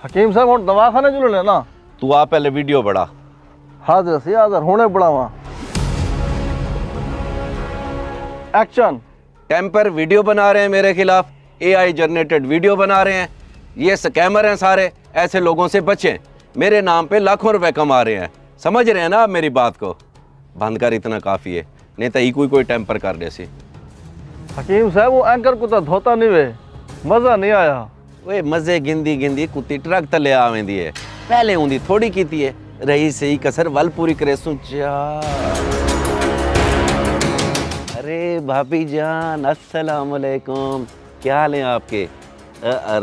हकीम साहब हम दवाखाने चलो लेना। तू आ पहले वीडियो बड़ा। हाजिर से हाजिर होने बढ़ावा। एक्शन। टेम्पर वीडियो बना रहे हैं मेरे खिलाफ, एआई जनरेटेड वीडियो बना रहे हैं, ये स्कैमर हैं सारे, ऐसे लोगों से बचें। मेरे नाम पे लाखों रुपए कमा रहे हैं, समझ रहे हैं ना आप मेरी बात को? बंद कर, इतना काफ़ी है, नहीं तो ही कोई टेम्पर कर दे सी। हकीम साहब वो एंकर को तो धोता नहीं वे, मज़ा नहीं आया। वे मज़े गिंदी गिंदी कुत्ती ट्रक तले आवेंदी है, पहले उंदी थोड़ी कीती है, रही सही कसर वल पूरी करे सुचा। अरे भाभी जान अस्सलाम वालेकुम, क्या हाल है आपके?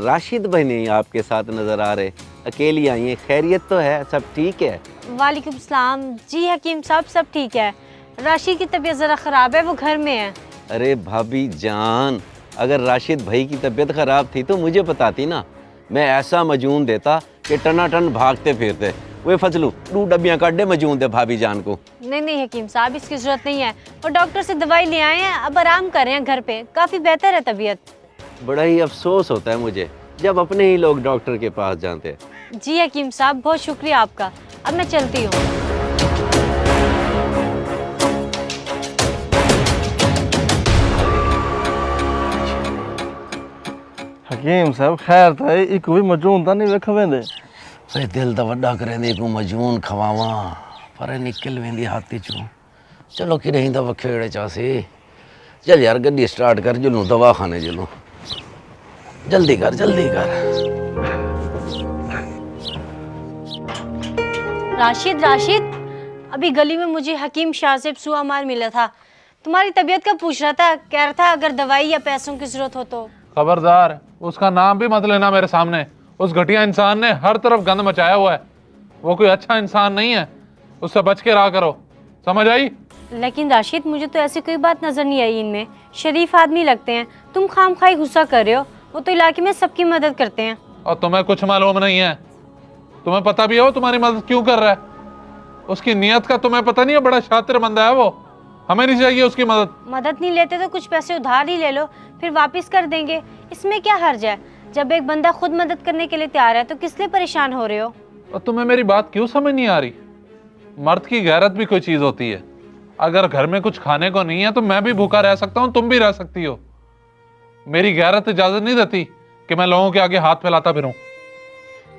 राशिद भाई नहीं आपके साथ नज़र आ रहे, अकेली आई हैं, खैरियत तो है, सब ठीक है? वालेकुम सलाम। जी हकीम साहब सब ठीक है, राशिद की तबीयत ज़रा ख़राब है, वो घर में है। अरे भाभी जान, अगर राशिद भाई की तबीयत ख़राब थी तो मुझे बताती ना, मैं ऐसा मजून देता कि टनाटन भागते फिरते। वे फजलू 2 डब्बियाँ काट दे मजून दे भाभी जान को। नहीं हकीम साहब इसकी ज़रूरत नहीं है, और डॉक्टर से दवाई ले आए हैं, अब आराम कर रहे हैं घर पे, काफ़ी बेहतर है तबीयत। बड़ा ही अफसोस होता है मुझे जब अपने ही लोग डॉक्टर के पास जाते हैं। जी हकीम साहब बहुत शुक्रिया आपका, अब मैं चलती हूँ। हकीम साहब खैर था एक भी मजून था नहीं वेख वेंदे। अरे दिल तो वड्डा करेंदे को मजून खवावा, पर निकल वेंदी हाथी चो। चलो कि नहीं दवा खेड़े चासे। चल यार गड्डी स्टार्ट कर, जुलूं दवा खाने जुलूं, जल्दी कर जल्दी कर। राशिद अभी गली में मुझे हकीम शाह से सुआ मार मिला था, तुम्हारी तबीयत का पूछ रहा था, कह रहा था अगर दवाई या पैसों की जरूरत हो तो। खबरदार, उसका नाम भी मत लेना मेरे सामने। उस घटिया इंसान ने हर तरफ गंद मचाया हुआ है, वो कोई अच्छा इंसान नहीं है, उससे बच के रहा करो, समझ आई? लेकिन राशिद मुझे तो ऐसी कोई बात नजर नहीं आई इनमें, शरीफ आदमी लगते हैं, तुम खामखाई गुस्सा कर रहे हो, वो तो इलाके में सबकी मदद करते हैं। और तुम्हें कुछ मालूम नहीं है? तुम्हें पता भी है वो तुम्हारी मदद क्यों कर रहा है? उसकी नीयत का तुम्हें पता नहीं है? बड़ा शातिर बंदा है वो, हमें नहीं चाहिए उसकी मदद नहीं लेते तो कुछ पैसे उधार ही ले लो, फिर वापस कर देंगे, इसमें क्या हर्ज है? जब एक बंदा खुद मदद करने के लिए तैयार है तो किस लिए परेशान हो रहे हो? और तुम्हें मेरी बात क्यों समझ नहीं आ रही? मर्द की गैरत भी कोई चीज होती है। अगर घर में कुछ खाने को नहीं है तो मैं भी भूखा रह सकता हूँ, तुम भी रह सकती हो। मेरी गैरत इजाजत नहीं देती कि मैं लोगों के आगे हाथ फैलाता फिरूं।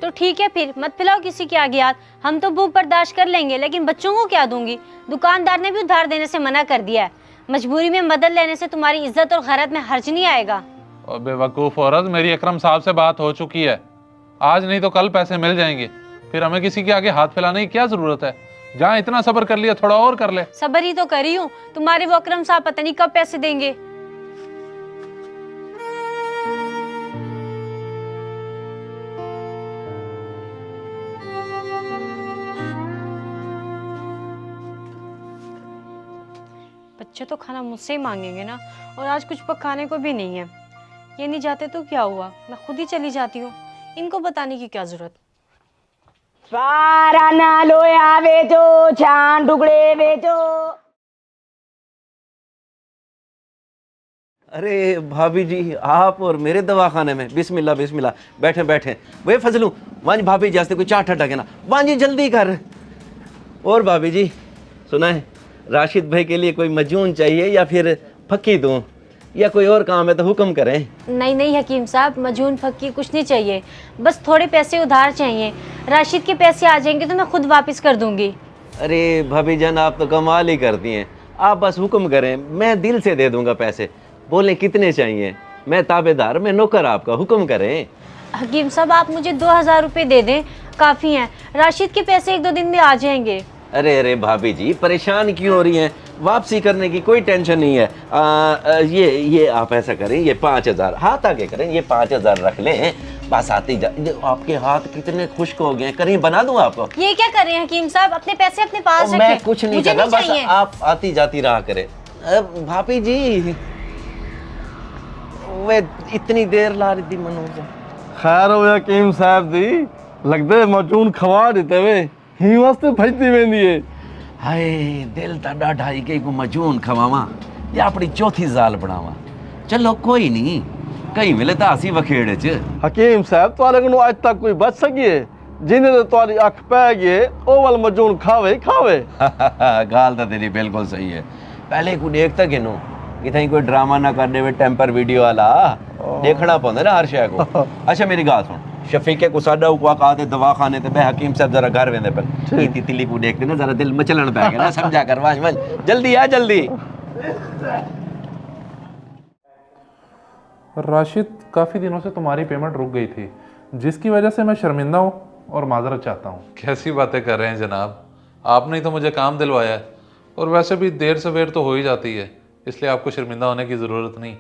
तो ठीक है, फिर मत फैलाओ किसी के आगे हाथ, हम तो भूख बर्दाश्त कर लेंगे, लेकिन बच्चों को क्या दूंगी? दुकानदार ने भी उधार देने से मना कर दिया है, मजबूरी में मदद लेने से तुम्हारी इज्जत और खैरत में हर्ज नहीं आएगा। और बेवकूफ औरत, मेरी अकरम साहब से बात हो चुकी है, आज नहीं तो कल पैसे मिल जाएंगे, फिर हमें किसी के आगे हाथ फैलाने की क्या जरूरत है? जहाँ इतना सब्र कर लिया थोड़ा और कर ले। सब्र ही तो करी हूँ, तुम्हारे वो अकरम साहब पता नहीं कब पैसे देंगे। बच्चे तो खाना मुझसे ही मांगेंगे ना, और आज कुछ पकाने को भी नहीं है। ये नहीं जाते तो क्या हुआ, मैं खुद ही चली जाती हूँ, इनको बताने की क्या जरूरत। सारा ना लोया बेचो, छान टुकड़े बेचो। अरे भाभी जी, आप और मेरे दवाखाने में? बिस्मिल्लाह बिस्मिल्लाह, बैठे बैठे। वे फजलू वांज भाभी जैसे कोई चाट हटा के ना, वांजी जल्दी कर। और भाभी जी सुना है, राशिद भाई के लिए कोई मजून चाहिए या फिर फक्की दूं, या कोई और काम है तो हुक्म करें। नहीं हकीम साहब, मजून फक्की कुछ नहीं चाहिए, बस थोड़े पैसे उधार चाहिए, राशिद के पैसे आ जाएंगे तो मैं खुद वापस कर दूंगी। अरे भाभी जान, आप तो कमाल ही करती हैं, आप बस हुक्म करें, मैं दिल से दे दूंगा पैसे। बोले कितने चाहिए, मैं ताबेदार, मैं नौकर, आपका हुक्म करें। हकीम साहब आप मुझे 2000 रुपये दे दें, काफ़ी हैं, राशिद के पैसे 1-2 दिन में आ जाएंगे। अरे भाभी जी परेशान क्यों हो रही हैं? वापसी करने की कोई टेंशन नहीं है। ये आप ऐसा करें, ये 5000 हाथ आगे करें, ये 5000 रख लें, बस आती जा। आपके हाथ कितने खुश्क हो गए, करीं बना दूं आपको? ये क्या कर रहे हैं हकीम साहब, अपने पैसे अपने पास रखें। मैं कुछ नहीं मुझे कर रहा, नहीं बस चाहिए। आप आती जाती रहा करें। भाभी जी वे इतनी देर ला रही थी मनोज। खैर हो हकीम साहब दी, लगदे मजून खवा देते वे ही वास्ते भजती वेंदी है। हाय दिल ता डाढ़ा ही के को मजून खवावा या अपनी चौथी जाल बनावा। चलो कोई नहीं, कहीं मिले तो हसी वखेड़े च हकीम साहब तुआरे को आज तक कोई बच सकी है जिन्हें तो तुआरी अख पै गए ओ वाल मजून खावे ही खावे। गाल तो तेरी बिल्कुल सही है। पहले को देखता किनू कि कहीं कोई ड्रामा ना करने में टेम्पर वीडियो वाला देखना पौंदा ना हर शय को। अच्छा मेरी गाल सुन, शफीके को साडा उकवा कहते दवाखाने ते बे हकीम साहब जरा घर वेंदे पर ई तितली को देखते ना जरा दिल मचलन पै गया ना, समझा कर वाज वाज जल्दी आ जल्दी। राशिद, काफ़ी दिनों से तुम्हारी पेमेंट रुक गई थी, जिसकी वजह से मैं शर्मिंदा हूँ और माजरत चाहता हूँ। कैसी बातें कर रहे हैं जनाब, आपने ही तो मुझे काम दिलवाया है और वैसे भी देर सवेर तो हो ही जाती है, इसलिए आपको शर्मिंदा होने की ज़रूरत नहीं।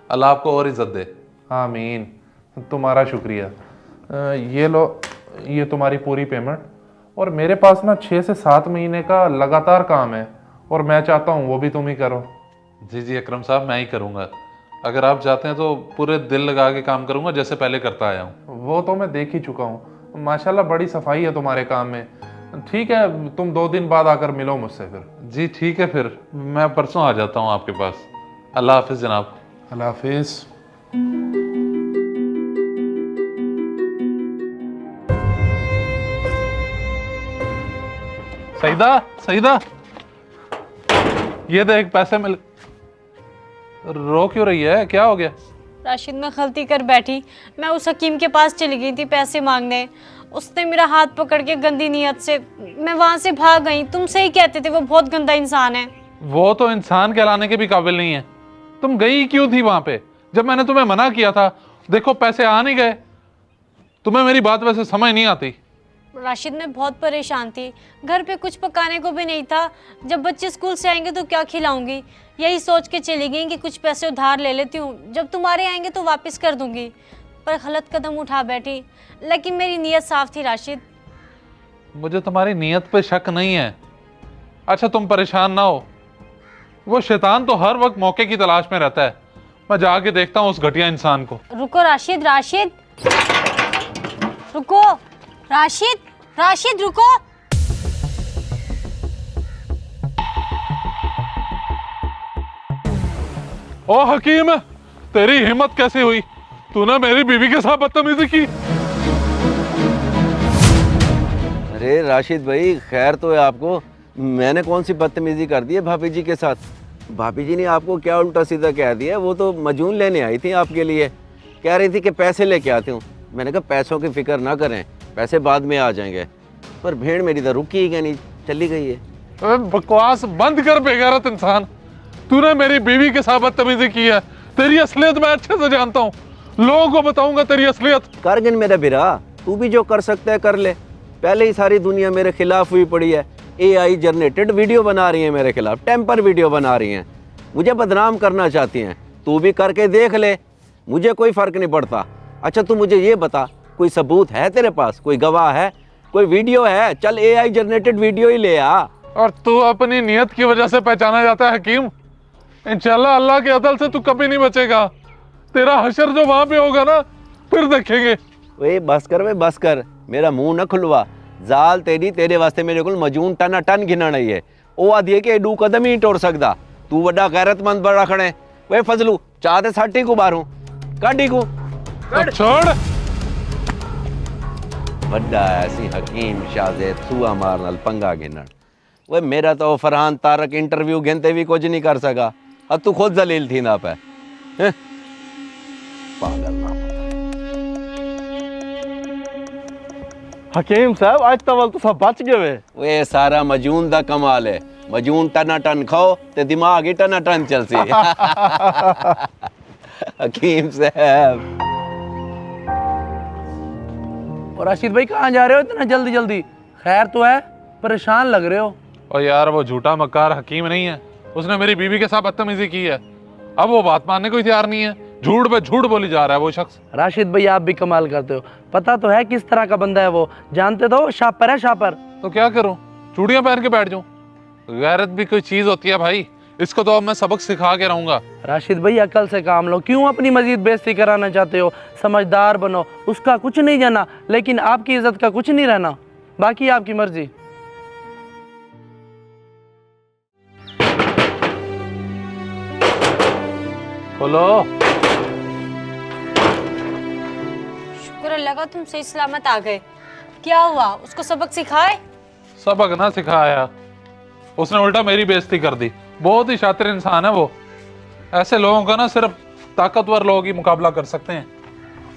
अल्लाह आपको और इज़्ज़त दे। आमीन। तुम्हारा शुक्रिया। ये लो, ये तुम्हारी पूरी पेमेंट। और मेरे पास ना 6 से 7 महीने का लगातार काम है और मैं चाहता हूँ वो भी तुम ही करो। जी जी अकरम साहब, मैं ही करूँगा। अगर आप चाहते हैं तो पूरे दिल लगा के काम करूँगा जैसे पहले करता आया हूँ। वो तो मैं देख ही चुका हूँ, माशाल्लाह बड़ी सफाई है तुम्हारे काम में। ठीक है, तुम 2 दिन बाद आकर मिलो मुझसे फिर। जी ठीक है, फिर मैं परसों आ जाता हूँ आपके पास। अल्लाह हाफिज़ जनाब। अल्लाह हाफिज़। सईदा, सईदा, ये देख पैसे मिल। रो क्यों रही है, क्या हो गया? राशिद, मैं गलती कर बैठी। मैं उस हकीम के पास चली गई थी पैसे मांगने। उसने मेरा हाथ पकड़ के गंदी नीयत से, मैं वहां से भाग गई। तुम सही कहते थे, वो बहुत गंदा इंसान है। वो तो इंसान कहलाने के भी काबिल नहीं है। तुम गई क्यों थी वहां पे जब मैंने तुम्हें मना किया था? देखो पैसे आ नहीं गए। तुम्हें मेरी बात वैसे समझ नहीं आती। राशिद, मैं बहुत परेशान थी। घर पे कुछ पकाने को भी नहीं था। जब बच्चे स्कूल से आएंगे तो क्या खिलाऊंगी, यही सोच के चली गई कि कुछ पैसे उधार ले लेती हूँ, जब तुम्हारे आएंगे तो वापस कर दूंगी। पर गलत कदम उठा बैठी। लेकिन मेरी नीयत साफ थी राशिद। मुझे तुम्हारी नीयत पे शक नहीं है। अच्छा तुम परेशान ना हो, वो शैतान तो हर वक्त मौके की तलाश में रहता है। मैं जाके देखता हूँ उस घटिया इंसान को। रुको राशिद, राशिद रुको। राशिद, राशिद रुको। ओ हकीम, तेरी हिम्मत कैसे हुई? तूने मेरी बीवी के साथ बदतमीजी की। अरे राशिद भाई, खैर तो है आपको। मैंने कौन सी बदतमीजी कर दी है भाभी जी के साथ? भाभी जी ने आपको क्या उल्टा सीधा कह दिया? वो तो मजून लेने आई थी आपके लिए, कह रही थी कि पैसे लेके आती हूँ। मैंने कहा पैसों की फिक्र ना करें, पैसे बाद में आ जाएंगे। पर भेड़ मेरी तो रुकी ही नहीं, चली गई है। बकवास बंद कर बेगैरत इंसान। तूने मेरी बीवी के साथ बदतमीजी की है। तेरी असलियत मैं अच्छे से जानता हूँ, लोगों को बताऊंगा तेरी असलियत। कर गिन मेरा बिरा, तू भी जो कर सकता है कर ले। पहले ही सारी दुनिया मेरे खिलाफ हुई पड़ी है। AI जनरेटेड वीडियो बना रही है मेरे खिलाफ, टेम्पर वीडियो बना रही हैं, मुझे बदनाम करना चाहती हैं। तू भी करके देख ले, मुझे कोई फर्क नहीं पड़ता। अच्छा तू मुझे ये बता, कोई सबूत है तेरे पास? कोई गवाह है? कोई वीडियो है? चल AI जनरेटेड वीडियो ही ले आ। और तू अपनी नियत की वजह से पहचाना जाता है हकीम। इंशाल्लाह अल्लाह के अदल से तू कभी नहीं बचेगा। तेरा हशर जो वहां पे होगा ना, फिर देखेंगे। वे बस कर, वे बस कर, मेरा मुंह न खुलवा। जाल तेरे वास्ते मेरे को मजून टन टन गिना नहीं है। ओ आदि है कि एडू कदम ही टोड़ सकदा। तू वड्डा गैरतमंद बड़ा खड़े। वे फजलू चाहते साटी को बारू काटी को छोड़। वड्डा ऐसी हकीम शाहजेद सुआ मारनल पंगा गिनन। वे मेरा तो फरहान तारक इंटरव्यू गिनते भी कुछ नहीं कर सका। अब तू खुद जलील थी ना पे पागल ना। हकीम साहब आज तवल तो सब बच गए। वे सारा मजून दा कमाल है। मजून टना टन खाओ ते दिमाग ही टना टन चलसी। हकीम साहब। और राशिद भाई कहाँ जा रहे हो इतना जल्दी जल्दी? खैर तो है, परेशान लग रहे हो। और यार वो झूठा मक्कार हकीम नहीं है, उसने मेरी बीवी के साथ बदतमीजी की है। अब वो बात मानने को ही तैयार नहीं है। झूठ पे झूठ बोली जा रहा है वो शख्स। राशिद भाई आप भी कमाल करते हो। पता तो है किस तरह का बंदा है वो, जानते तो हो? शापर है शापर। तो क्या करूं, चूड़ियां पहन के बैठ जाऊं? गैरत भी कोई चीज होती है भाई, इसको तो अब मैं सबक सिखा के रहूंगा। राशिद भाई अकल से काम लो, क्यों अपनी मजीद बेइज्जती कराना चाहते हो? समझदार बनो। उसका कुछ नहीं जाना, लेकिन आपकी इज्जत का कुछ नहीं रहना। बाकी आपकी मर्जी। बोलो। लगा तुम सही सलामत आ गए। क्या हुआ, उसको सबक सिखाए? सबक ना सिखाया, उसने उल्टा मेरी बेइज्जती कर दी। बहुत ही शातिर इंसान है वो। ऐसे लोगों का ना सिर्फ ताकतवर लोग ही मुकाबला कर सकते हैं,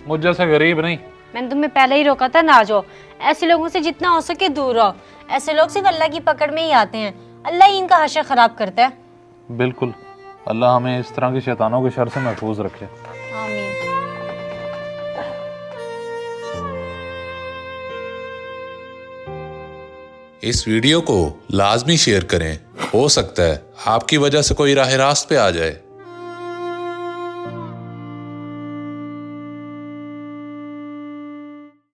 मुझ जैसे गरीब नहीं। मैंने तुम्हें पहले ही रोका था ना जाओ। ऐसे लोगों से जितना हो सके दूर रहो। ऐसे लोग सिर्फ अल्लाह की पकड़ में ही आते हैं। अल्लाह ही इनका हश्र खराब करता है। बिल्कुल, अल्लाह हमें इस तरह के शैतानों के शर से महफूज रखे। आमीन। इस वीडियो को लाजमी शेयर करें। हो सकता है आपकी वजह से कोई राह रास्त पे आ जाए।